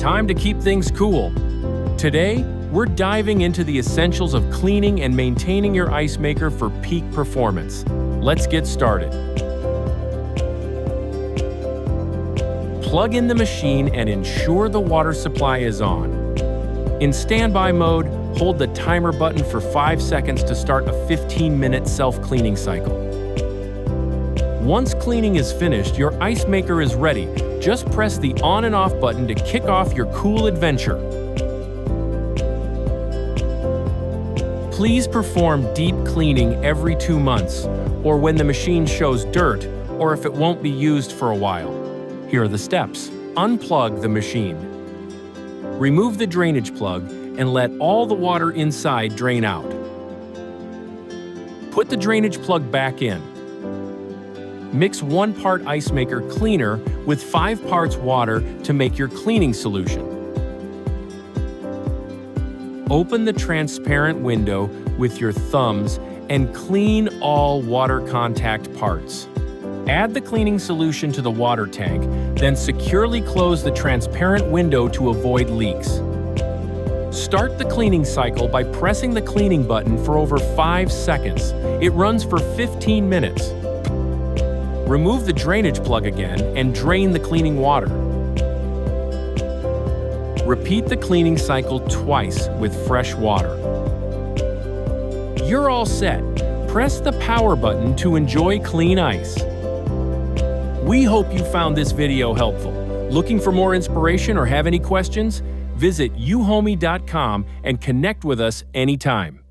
time to keep things cool. Today, we're diving into the essentials of cleaning and maintaining your ice maker for peak performance. Let's get started. Plug in the machine and ensure the water supply is on. In standby mode, hold the timer button for 5 seconds to start a 15-minute self-cleaning cycle. Once cleaning is finished, your ice maker is ready. Just press the on and off button to kick off your cool adventure. Please perform deep cleaning every 2 months, or when the machine shows dirt, or if it won't be used for a while. Here are the steps. Unplug the machine. Remove the drainage plug and let all the water inside drain out. Put the drainage plug back in. Mix 1 part ice maker cleaner with 5 parts water to make your cleaning solution. Open the transparent window with your thumbs and clean all water contact parts. Add the cleaning solution to the water tank, then securely close the transparent window to avoid leaks. Start the cleaning cycle by pressing the cleaning button for over 5 seconds. It runs for 15 minutes. Remove the drainage plug again and drain the cleaning water. Repeat the cleaning cycle twice with fresh water. You're all set. Press the power button to enjoy clean ice. We hope you found this video helpful. Looking for more inspiration or have any questions? Visit Euhomy.com and connect with us anytime.